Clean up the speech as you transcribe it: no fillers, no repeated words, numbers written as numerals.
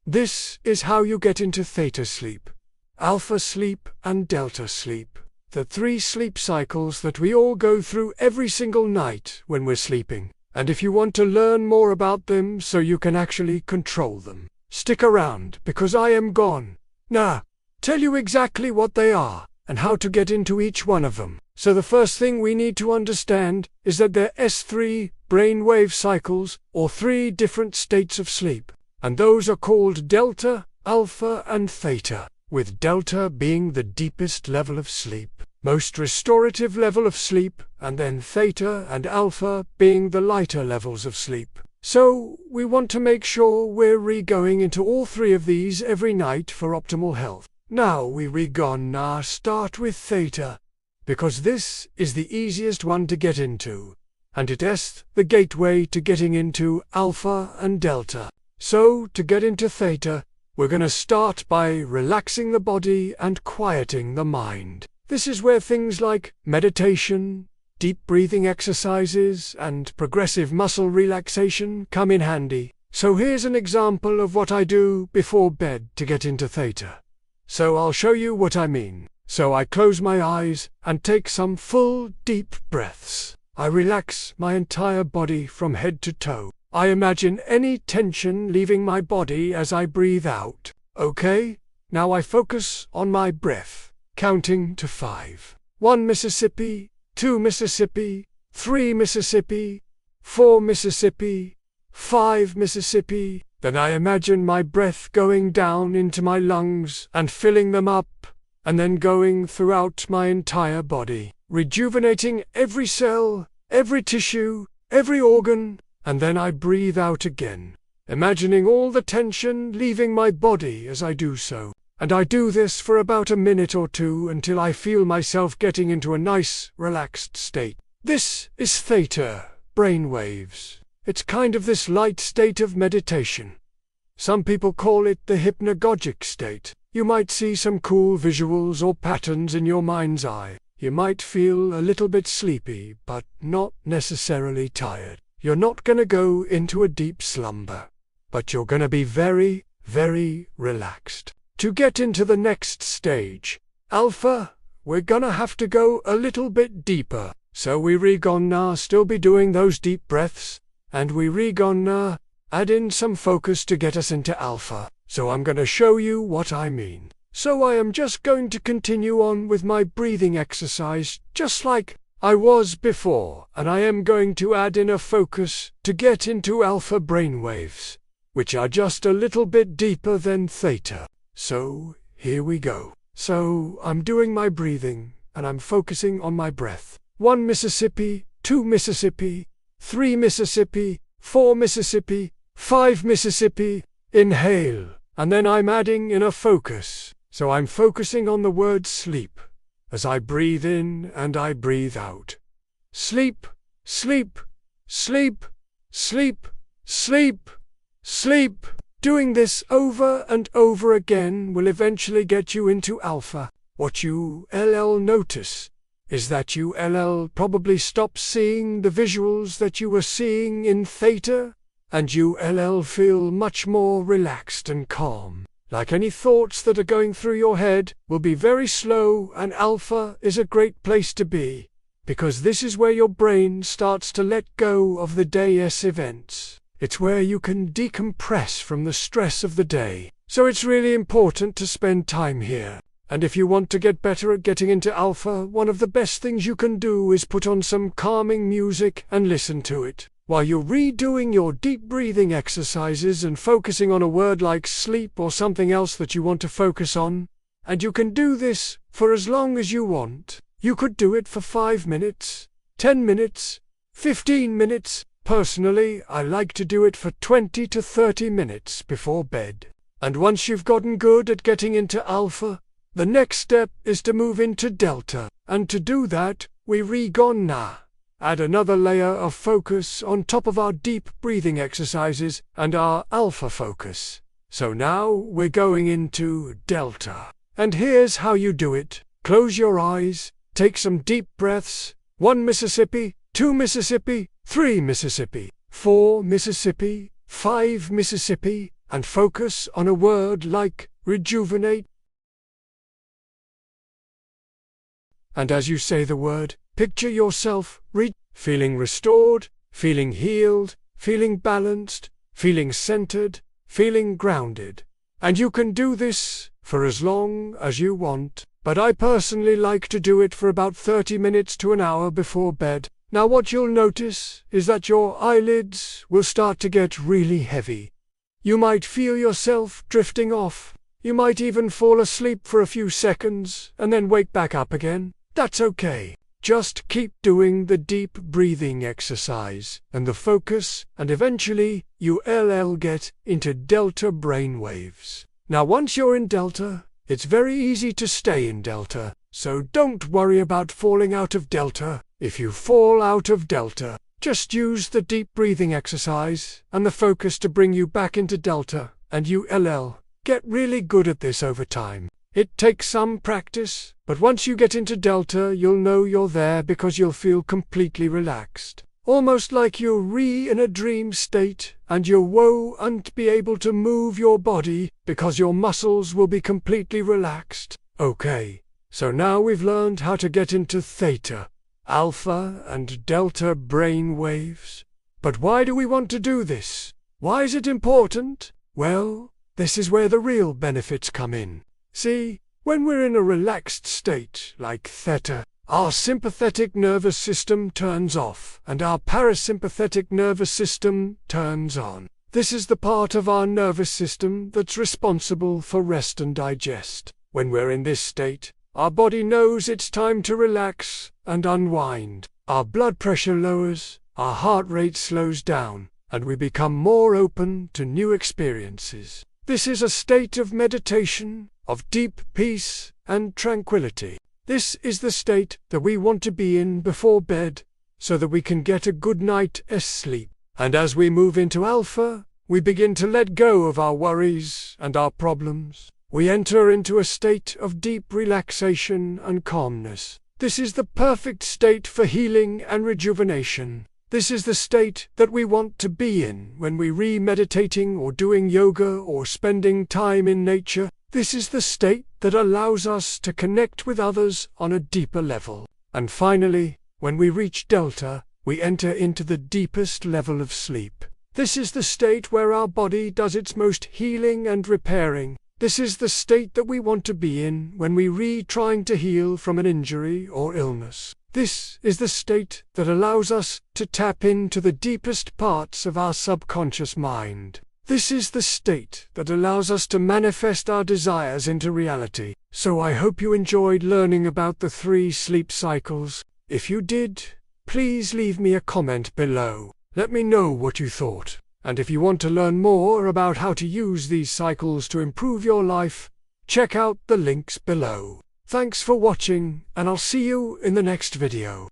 This is how you get into theta sleep, alpha sleep and delta sleep, the 3 sleep cycles that we all go through every single night when we're sleeping. And if you want to learn more about them so you can actually control them, stick around, because I am gone now tell you exactly what they are and how to get into each one of them. So the first thing we need to understand is that there are 3 brainwave cycles, or 3 different states of sleep, and those are called delta, alpha and theta, with delta being the deepest level of sleep, most restorative level of sleep, and then theta and alpha being the lighter levels of sleep. So we want to make sure we're going into all 3 of these every night for optimal health. Now we gonna start with theta, because this is the easiest one to get into, and it is the gateway to getting into alpha and delta. So to get into theta, we're gonna start by relaxing the body and quieting the mind. This is where things like meditation, deep breathing exercises, and progressive muscle relaxation come in handy. So here's an example of what I do before bed to get into theta. So I'll show you what I mean. So I close my eyes and take some full, deep breaths. I relax my entire body from head to toe. I imagine any tension leaving my body as I breathe out. Okay? Now I focus on my breath, counting to 5. 1 Mississippi, 2 Mississippi, 3 Mississippi, 4 Mississippi, 5 Mississippi. Then I imagine my breath going down into my lungs and filling them up, and then going throughout my entire body, rejuvenating every cell, every tissue, every organ, and then I breathe out again, imagining all the tension leaving my body as I do so. And I do this for about a minute or 2 until I feel myself getting into a nice, relaxed state. This is theta, brainwaves. It's kind of this light state of meditation. Some people call it the hypnagogic state. You might see some cool visuals or patterns in your mind's eye. You might feel a little bit sleepy, but not necessarily tired. You're not going to go into a deep slumber, but you're going to be very, very relaxed. To get into the next stage, alpha, we're gonna have to go a little bit deeper. So we gonna still be doing those deep breaths, and we gonna add in some focus to get us into alpha. So I'm gonna show you what I mean. So I am just going to continue on with my breathing exercise just like I was before, and I am going to add in a focus to get into alpha brainwaves, which are just a little bit deeper than theta. So here we go. So I'm doing my breathing, and I'm focusing on my breath. 1 Mississippi, 2 Mississippi, 3 Mississippi, 4 Mississippi, 5 Mississippi. Inhale, and then I'm adding in a focus. So I'm focusing on the word sleep as I breathe in and I breathe out. Sleep, sleep, sleep, sleep, sleep, sleep. Doing this over and over again will eventually get you into alpha. What you notice is that you probably stop seeing the visuals that you were seeing in theta, and you feel much more relaxed and calm. Like any thoughts that are going through your head will be very slow, and alpha is a great place to be, because this is where your brain starts to let go of the day's events. It's where you can decompress from the stress of the day. So it's really important to spend time here. And if you want to get better at getting into alpha, one of the best things you can do is put on some calming music and listen to it, while you're redoing your deep breathing exercises and focusing on a word like sleep or something else that you want to focus on. And you can do this for as long as you want. You could do it for 5 minutes, 10 minutes, 15 minutes. Personally, I like to do it for 20 to 30 minutes before bed. And once you've gotten good at getting into alpha, the next step is to move into delta. And to do that, we gonna add another layer of focus on top of our deep breathing exercises and our alpha focus. So now we're going into delta. And here's how you do it. Close your eyes, take some deep breaths. 1 Mississippi, 2 Mississippi, 3 Mississippi, 4 Mississippi, 5 Mississippi, and focus on a word like rejuvenate. And as you say the word, picture yourself feeling restored, feeling healed, feeling balanced, feeling centered, feeling grounded. And you can do this for as long as you want, but I personally like to do it for about 30 minutes to an hour before bed. Now what you'll notice is that your eyelids will start to get really heavy. You might feel yourself drifting off. You might even fall asleep for a few seconds and then wake back up again. That's okay. Just keep doing the deep breathing exercise and the focus, and eventually you'll get into delta brain waves. Now once you're in delta, it's very easy to stay in delta, so don't worry about falling out of delta. If you fall out of delta, just use the deep breathing exercise and the focus to bring you back into delta, and you'll get really good at this over time. It takes some practice, but once you get into delta, you'll know you're there because you'll feel completely relaxed. Almost like you're in a dream state, and you won't be able to move your body because your muscles will be completely relaxed. Okay, so now we've learned how to get into theta, alpha, and delta brain waves. But why do we want to do this? Why is it important? Well, this is where the real benefits come in. See, when we're in a relaxed state, like theta, our sympathetic nervous system turns off, and our parasympathetic nervous system turns on. This is the part of our nervous system that's responsible for rest and digest. When we're in this state, our body knows it's time to relax and unwind. Our blood pressure lowers, our heart rate slows down, and we become more open to new experiences. This is a state of meditation, of deep peace and tranquility. This is the state that we want to be in before bed, so that we can get a good night's sleep. And as we move into alpha, we begin to let go of our worries and our problems. We enter into a state of deep relaxation and calmness. This is the perfect state for healing and rejuvenation. This is the state that we want to be in when we meditating or doing yoga or spending time in nature. This is the state that allows us to connect with others on a deeper level. And finally, when we reach delta, we enter into the deepest level of sleep. This is the state where our body does its most healing and repairing. This is the state that we want to be in when we're trying to heal from an injury or illness. This is the state that allows us to tap into the deepest parts of our subconscious mind. This is the state that allows us to manifest our desires into reality. So I hope you enjoyed learning about the 3 sleep cycles. If you did, please leave me a comment below. Let me know what you thought. And if you want to learn more about how to use these cycles to improve your life, check out the links below. Thanks for watching, and I'll see you in the next video.